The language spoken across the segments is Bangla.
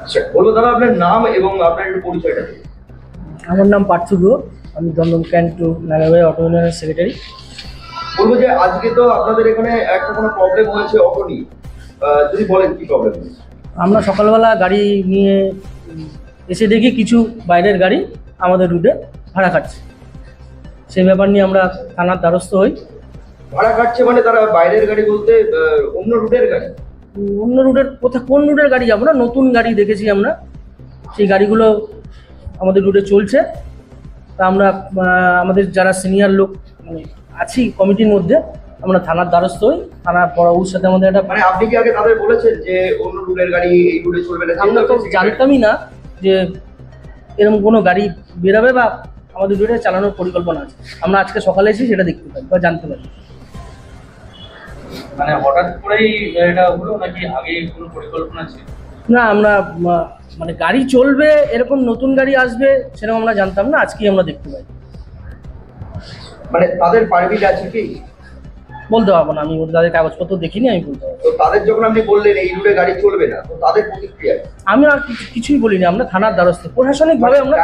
আচ্ছা, বলবো দাদা আপনার নাম এবং আপনার একটু পরিচয়টা দিন। আমার নাম পার্থ গুহ। আমি দমদম ক্যান্ট টু নাগারবাজার অটো ইউনিয়নের সেক্রেটারি। বলবো যে আজকে তো আপনাদের এখানে একটা কোনো প্রবলেম হয়েছে অটো নিয়ে, যদি বলেন কি প্রবলেম হয়েছে। আমরা সকালবেলা গাড়ি নিয়ে এসে দেখি কিছু বাইরের গাড়ি আমাদের রুটে ভাড়া খাচ্ছে। সেই ব্যাপার নিয়ে আমরা থানার দ্বারস্থ হই। ভাড়া কাটছে মানে তারা বাইরের গাড়ি বলতে অন্য রুটের গাড়ি? অন্য রুটের কোন রুটের গাড়ি যাবো না, নতুন গাড়ি দেখেছি আমরা, সেই গাড়িগুলো আমাদের রুটে চলছে। তা আমরা আমাদের যারা সিনিয়র লোক মানে আছি কমিটির মধ্যে, আমরা থানার দ্বারস্থ হই। থানার বড়বাবুর সাথে আমাদের একটা, মানে আপনি কি আগে তাদের বলেছেন যে অন্য রুটের গাড়ি এই রুটে চলবে না? আমরা তো জানতামই না যে এরকম কোনো গাড়ি বেরাবে বা আমাদের রুটে চালানোর পরিকল্পনা আছে। আমরা আজকে সকালে এসে সেটা দেখতে পাই বা জানতে পারি। মানে হঠাৎ করেই এটা হলো নাকি আগে কোনো পরিকল্পনা ছিল? না, আমরা মানে গাড়ি চলবে এরকম নতুন গাড়ি আসবে সেরকম আমরা জানতাম না, আজকেই আমরা দেখতে পাই। মানে তাদের পারমিট আছে কি? বলতে পারবো না, আমি তাদের কাগজপত্র দেখিনি, আমি বলতে পারবো। তো তাদের যখন আপনি বললেন এই রুটে গাড়ি চলবে না, তো তাদের প্রতিক্রিয়া কি? আমি আর কিছুই বলিনি, আমরা থানার দ্বারস্থ, প্রশাসনিক ভাবে আমরা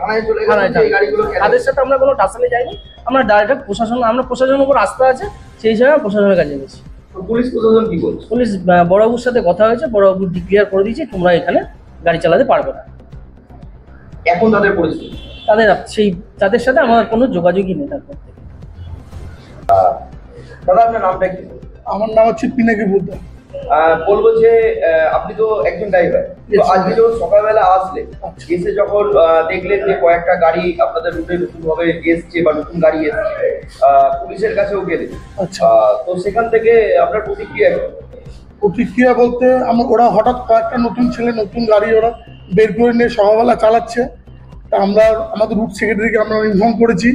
থানায় চলে গেলেন যে এই গাড়িগুলো কেন? তাদের সাথে আমরা কোনো টাসালে যাইনি। আমরা ডাইরেক্ট আমরা প্রশাসনের উপর আস্থা আছে, সেই হিসাবে আমরা প্রশাসনের কাছে গেছি। তো পুলিশ প্রশাসন কি বলছে? পুলিশ বড়বাবুর সাথে কথা হয়েছে, বড়বাবু ডিক্লিয়ার করে দিয়েছে তোমরা এখানে গাড়ি চালাতে পারবে না। এখন তাদের পরিস্থিতি? তাদের সাথে আমার কোনো যোগাযোগই নেই তারপর থেকে। দাদা আপনার নামটা কি? আমার নাম হচ্ছে পিনাকি বুদ্ধা। বলবো যে আপনি তো একজন ড্রাইভার, তো আজকে যখন সকালবেলা আসলে এসে যখন দেখলেন যে কয়েকটা গাড়ি আপনাদের রুটে নতুন ভাবে এসছে বা নতুন গাড়ি এসছে, পুলিশের কাছেও গেলেন, তো সেখান থেকে আপনার প্রতিক্রিয়া কি? প্রতিক্রিয়া বলতে ওরা হঠাৎ কয়েকটা নতুন ছেলে নতুন গাড়ি ওরা বের করে নিয়ে সকালবেলা চালাচ্ছে। তা আমরা আমাদের রুট সেক্রেটারিকে আমরা ইনফর্ম করেছি,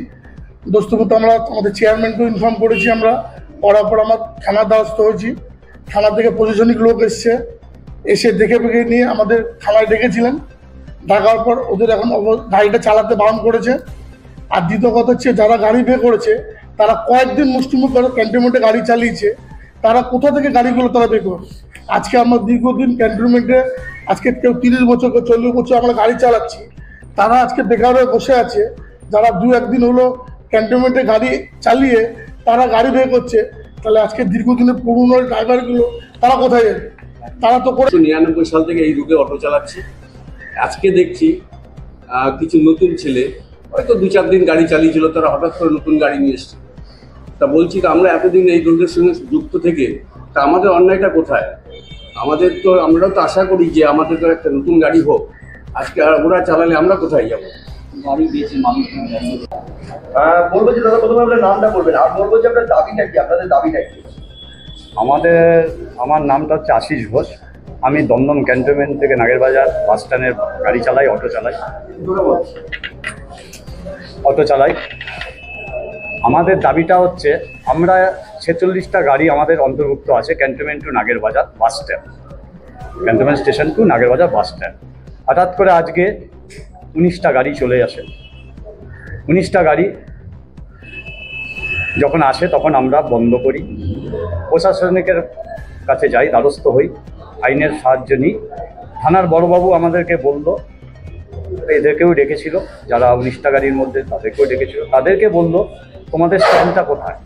দোস্তমতো আমরা আমাদের চেয়ারম্যানকেও ইনফর্ম করেছি। আমরা পড়ার পর আমার থানার দ্বারস্থ হয়েছি। থানা থেকে প্রশাসনিক লোক এসে দেখে নিয়ে আমাদের থানায় ডেকেছিলেন। ডাকার পর ওদের এখন গাড়িটা চালাতে বারণ করেছে। আর দ্বিতীয় কথা হচ্ছে যারা গাড়ি বের করেছে তারা কয়েকদিন মুষ্টিমুখ করে ক্যান্টনমেন্টে গাড়ি চালিয়েছে, তারা কোথা থেকে গাড়িগুলো তারা বের করে। আজকে আমরা দীর্ঘদিন ক্যান্টনমেন্টে আজকে কেউ 30 বছর কেউ 40 বছর আমরা গাড়ি চালাচ্ছি, তারা আজকে বেকার হয়ে বসে আছে। যারা 2-1 দিন হলো ক্যান্টনমেন্টে গাড়ি চালিয়ে তারা গাড়ি বের করছে, তাহলে আজকে দীর্ঘদিনের পুরনো ড্রাইভারগুলো তারা কোথায় যাবে? তারা তো 99 সাল থেকে এই রুটে অটো চালাচ্ছি। আজকে দেখছি কিছু নতুন ছেলে হয়তো 2-4 দিন গাড়ি চালিয়েছিল, তারা হঠাৎ করে নতুন গাড়ি নিয়ে এসছে। তা বলছি তো আমরা এতদিন এই রুটের সঙ্গে যুক্ত থেকে তা আমাদের অন্যায়টা কোথায়? আমরাও তো আশা করি যে আমাদের তো একটা নতুন গাড়ি হোক। আজকে ওরা চালালে আমরা কোথায় যাবো? আমি দিয়েছি মানুষ। বলবো যে দাদা প্রথমে আপনার নামটা বলবেন, আর বলবো যে আপনার দাবিটা কি, আপনাদের দাবিটা কি? আমার নামটা হচ্ছে আশিস ঘোষ। আমি দমদম ক্যান্টনমেন্ট থেকে নাগেরবাজার বাস স্ট্যান্ডের গাড়ি চালাই, অটো চালাই। আমাদের দাবিটা হচ্ছে আমরা 46টা গাড়ি আমাদের অন্তর্ভুক্ত আছে cantonment to Nagerbazar bus stand, cantonment station to Nagerbazar bus stand. হঠাৎ করে আজকে 19টা গাড়ি চলে আসে। 19টা গাড়ি যখন আসে তখন আমরা বন্ধ করি, প্রশাসনিকের কাছে যাই, দ্বারস্থ হই, আইনের সাহায্য নিই। থানার বড়বাবু আমাদেরকে বলল, এদেরকেও ডেকেছিল, যারা 19টা গাড়ির মধ্যে তাদেরকেও ডেকেছিল, তাদেরকে বলল তোমাদের স্ট্যান্ডটা কোথায়?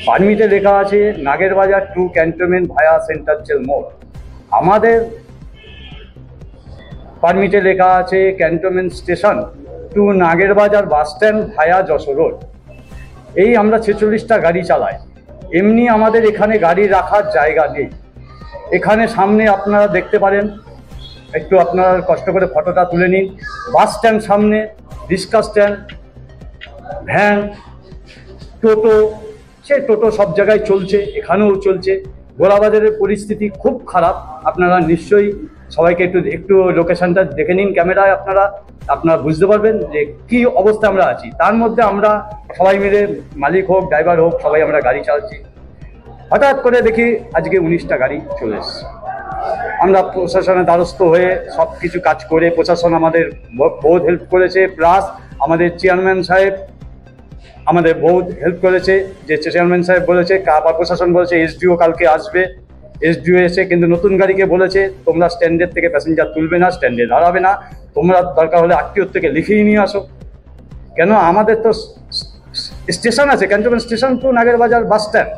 পারমিটে লেখা আছে Nagerbazar to cantonment via centre jail মোড়। আমাদের পারমিটে লেখা আছে cantonment station to Nagerbazar bus stand via Jessore road. এই আমরা 46টা গাড়ি চালাই। এমনি আমাদের এখানে গাড়ি রাখার জায়গা নেই। এখানে সামনে আপনারা দেখতে পারেন, একটু আপনারা কষ্ট করে ফটোটা তুলে নিন। বাস স্ট্যান্ড সামনে, রিক্সা স্ট্যান্ড, ভ্যান, টোটো, সে টোটো সব জায়গায় চলছে, এখানেও চলছে। গোলাবাজারের পরিস্থিতি খুব খারাপ। আপনারা নিশ্চয়ই সবাইকে একটু লোকেশনটা দেখে নিন ক্যামেরায়, আপনারা বুঝতে পারবেন যে কি অবস্থা আমরা আছি। তার মধ্যে আমরা সবাই মিলে, মালিক হোক ড্রাইভার হোক, সবাই আমরা গাড়ি চালাচ্ছি। হঠাৎ করে দেখি আজকে 19টা গাড়ি চলে এসছে। আমরা প্রশাসনের দ্বারস্থ হয়ে সব কিছু কাজ করে, প্রশাসন আমাদের বহুত হেল্প করেছে, প্লাস আমাদের চেয়ারম্যান সাহেব আমাদের বহুত হেল্প করেছে। যে চেয়ারম্যান সাহেব বলেছে, আবার প্রশাসন বলেছে এসডিও কালকে আসবে, এসডিও এসে কিন্তু নতুন গাড়িকে বলেছে তোমরা স্ট্যান্ডের থেকে প্যাসেঞ্জার তুলবে না, স্ট্যান্ডে দাঁড়াবে না, তোমরা দরকার হলে আত্মীয় থেকে লিখিয়ে নিয়ে আসো। কেন আমাদের তো স্টেশন আছে, cantonment station to Nagerbazar bus stand,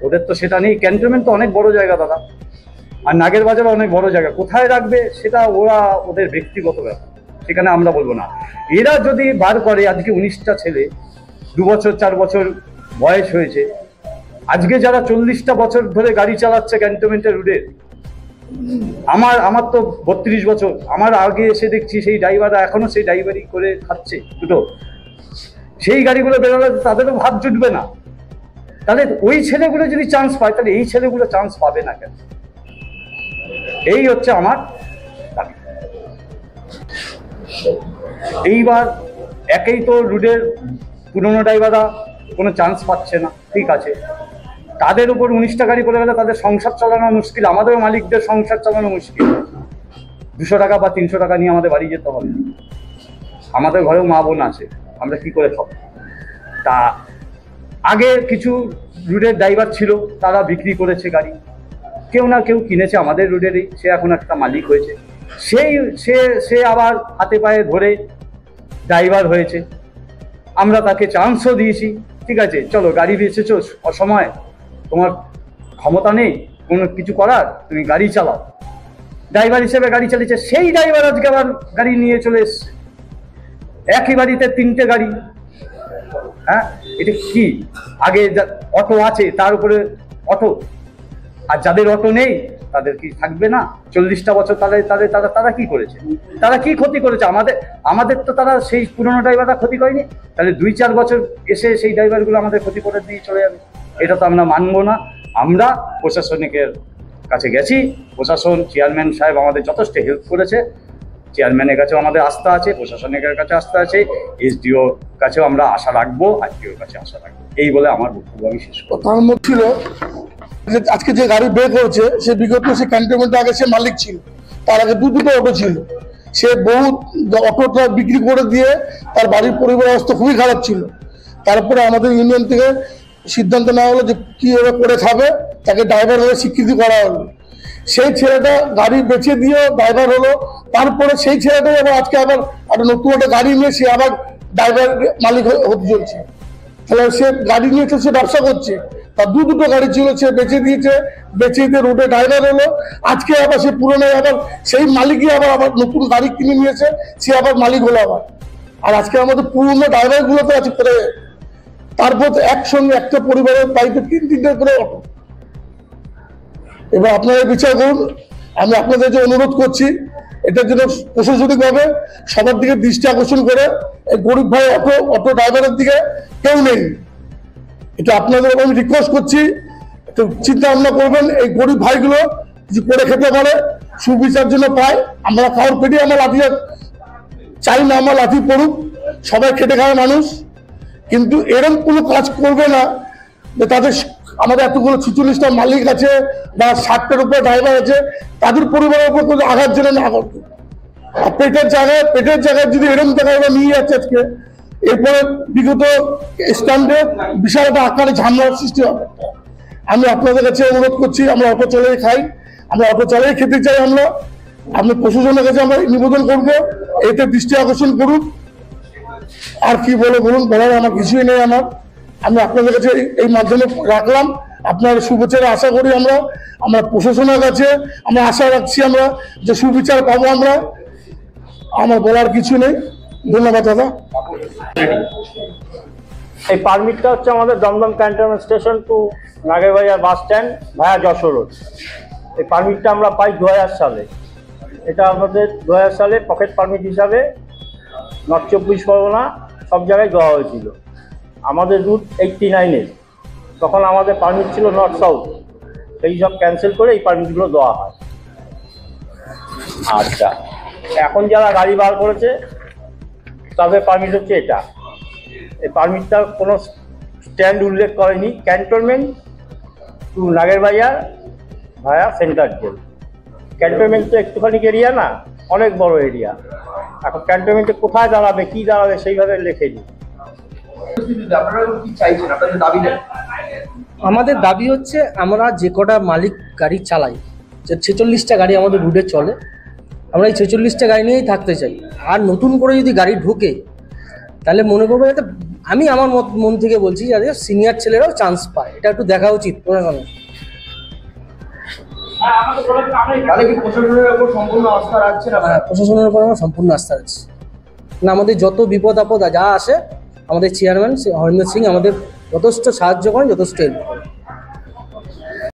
ওদের তো সেটা নেই। ক্যান্টনমেন্ট তো অনেক বড় জায়গা দাদা, আর নাগেরবাজারও অনেক বড় জায়গা, কোথায় রাখবে সেটা ওদের ব্যক্তিগত ব্যাপার, সেখানে আমরা বলবো না। এরা যদি বার করে, আজকে 19টা ছেলে 2 বছর 4 বছর বয়স হয়েছে, আজকে যারা 40টা বছর ধরে গাড়ি চালাচ্ছে ক্যান্টনমেন্টের রুটে, আমার তো 32 বছর, আমার আগে এসে দেখছি সেই ড্রাইভাররা এখনো সেই ড্রাইভারি করে খাচ্ছে দুটো। সেই গাড়িগুলো বেরোলে তাদেরও ভাব জুটবে না। তাহলে ওই ছেলেগুলো যদি চান্স পায়, তাহলে এই ছেলেগুলো চান্স পাবে না কেন? এই হচ্ছে আমার দাবি। এইবার একেই তো রুটের পুরনো ড্রাইভাররা কোনো চান্স পাচ্ছে না, ঠিক আছে, তাদের উপর 19টা গাড়ি পড়ে গেলে তাদের সংসার চালানো মুশকিল, আমাদেরও মালিকদের সংসার চালানো মুশকিল। 200 টাকা বা 300 টাকা নিয়ে আমাদের বাড়ি যেতে হবে, আমাদের ঘরেও মা বোন আছে, আমরা কি করে খাবো? তা আগে কিছু রুটের ড্রাইভার ছিল, তারা বিক্রি করেছে গাড়ি, কেউ না কেউ কিনেছে আমাদের রুটেরই, সে এখন একটা মালিক হয়েছে, সে আবার হাতে পায়ে ধরে ড্রাইভার হয়েছে, আমরা তাকে চান্সও দিয়েছি, ঠিক আছে চলো গাড়ি বেচেছো অসময়, তোমার ক্ষমতা নেই কোনো কিছু করার, তুমি গাড়ি চালাও। ড্রাইভার হিসেবে গাড়ি চালিয়েছে, সেই ড্রাইভার আজকে আবার গাড়ি নিয়ে চলে এসছে, একই বাড়িতে 3টে গাড়ি। হ্যাঁ, এটা কি? আগে অটো আছে তার উপরে অটো, আর যাদের অটো নেই তাদের কি থাকবে না? 40টা বছর তারা কি করেছে, তারা কি ক্ষতি করেছে? আমাদের তো তারা সেই পুরনো ড্রাইভাররা ক্ষতি করেনি, তাহলে 2-4 বছর এসে সেই ড্রাইভারগুলো আমাদের ক্ষতি করে দিয়ে চলে যাবে, এটা তো আমরা মানবো না। আমরা প্রশাসনিকের কাছে গেছি, প্রশাসন চেয়ারম্যান সাহেব আমাদের যথেষ্ট হেল্প করেছে, চেয়ারম্যানের কাছেও আমাদের আস্থা আছে, প্রশাসনিকের কাছে আস্থা আছে, এসডিও কাছেও আমরা আশা রাখবো, আরটিওর কাছে আশা রাখবো, এই বলে আমার বক্তব্য আমি শেষ করব। তার মধ্যে ছিল যে আজকে যে গাড়ি বের করেছে, সে বিগত সে ক্যান্টনমেন্টে আগে সে মালিক ছিল, তার আগে দুটো অটো ছিল, সে বহু অটোটা বিক্রি করে দিয়ে তার বাড়ির পরিবার অবস্থা খুবই খারাপ ছিল। তারপরে আমাদের ইউনিয়ন থেকে সিদ্ধান্ত নেওয়া হলো যে কীভাবে করে খাবে, তাকে ড্রাইভার হয়ে স্বীকৃতি করা হলো। সেই ছেলেটা গাড়ি বেচে দিয়ে ড্রাইভার হলো, তারপরে সেই ছেলেটাই আবার আজকে আবার একটা নতুন একটা গাড়ি নিয়ে সে আবার ড্রাইভার মালিক হতে চলছে। তাহলে সে গাড়ি নিয়ে সে ব্যবসা করছে, তার দুটো গাড়ি ছিল, সে বেচে দিয়েছে, বেচে দিয়ে রোডে ড্রাইভার হলো, আজকে আবার সে পুরনো আবার সেই মালিকই আবার নতুন গাড়ি কিনে নিয়েছে, সে আবার মালিক হলো আবার। আর আজকে আমাদের পুরনো ড্রাইভারগুলো তো আছে করে, তারপর একসঙ্গে একটা পরিবারের বাড়িতে 3-3টে করে অটো। এবার আপনারা বিচার করুন, আমি আপনাদের যে অনুরোধ করছি, এটার জন্য প্রশাসনিকভাবে সবার দিকে দৃষ্টি আকর্ষণ করে এই গরিব ভাই অটো ড্রাইভারের দিকে কেউ নেই, এটা আপনাদের আমি রিকোয়েস্ট করছি, একটু চিন্তা ভাবনা করবেন, এই গরিব ভাইগুলো কিছু করে খেতে পারে, সুবিচার জন্য পায়। আমরা কারোর পেটে আমরা লাঠি চাই না, আমরা লাঠি পড়ুক, সবাই খেটে খায় মানুষ, কিন্তু এরকম কোনো কাজ করবে না যে তাদের আমাদের এতগুলো 46টা মালিক আছে বা 60টার উপরে ড্রাইভার আছে, তাদের পরিবারের উপর কোনো আঘাত যেন না করবে। আর পেটের জায়গায় যদি এরকম জায়গায় নিয়ে যাচ্ছে আজকে, এরপরে বিগত স্ট্যান্ডে বিশাল একটা আকারে ঝামেলার সৃষ্টি হবে। আমি আপনাদের কাছে অনুরোধ করছি, আমরা অটো চালিয়ে খাই, আমরা অটো চালিয়ে খেতে চাই, আপনি প্রশাসনের কাছে আমরা নিবেদন করবো, এতে দৃষ্টি আকর্ষণ করুন। আর কি বলুন, বলার আমার কিছুই নেই। আমি আপনাদের কাছে এই মাধ্যমে রাখলাম, আপনার সুবিচার আশা করি আমরা প্রশাসনের কাছে আমরা আশা রাখছি, আমরা যে সুবিচার পাবো আমরা। আমার বলার কিছু নেই, ধন্যবাদ দাদা। এই পারমিটটা হচ্ছে আমাদের Dumdum cantonment station to Nagerbazar bus stand via Jessore road. এই পারমিটটা আমরা পাই 2000 সালে। এটা আমাদের 2000 সালে পকেট পারমিট হিসাবে নর্থ 24 পরগনা সব জায়গায় দেওয়া হয়েছিল। আমাদের রুট 89-এর, তখন আমাদের পারমিট ছিল নর্থ সাউথ, সেই সব ক্যান্সেল করে এই পারমিটগুলো দেওয়া হয়। আচ্ছা, এখন যারা গাড়ি বার করেছে তাদের পারমিট হচ্ছে এটা। এই পারমিটটার কোনো স্ট্যান্ড উল্লেখ করেনি, cantonment to Nagerbazar via centre jail. Cantonment তো একটুখানি এরিয়া না, অনেক বড় এরিয়া। এখন ক্যান্টনমেন্টে কোথায় দাঁড়াবে, কি দাঁড়াবে সেইভাবে লেখেনি। আপনারা কি চাইছেন, আপনাদের দাবিটা? আমাদের দাবি হচ্ছে আমরা যে কটা মালিক গাড়ি চালাই, যে 46টা গাড়ি আমাদের রুটে চলে, আমরা এই 46টা গাড়ি নিয়েই থাকতে চাই। আর নতুন করে যদি গাড়ি ঢোকে তাহলে মনে করবো যাতে, আমি আমার মন থেকে বলছি, যাতে সিনিয়র ছেলেরাও চান্স পায়, এটা একটু দেখা উচিত প্রশাসনের। তাহলে কি প্রশাসনের উপর সম্পূর্ণ আস্থা রাখছেন আপনারা? হ্যাঁ, প্রশাসনের উপর আমার সম্পূর্ণ আস্থা আছে। না, আমাদের যত বিপদ আপদ যা আসে আমাদের চেয়ারম্যান হরিন্দর সিং আমাদের যথেষ্ট সাহায্য করেন, যথেষ্ট হেল্প করেন।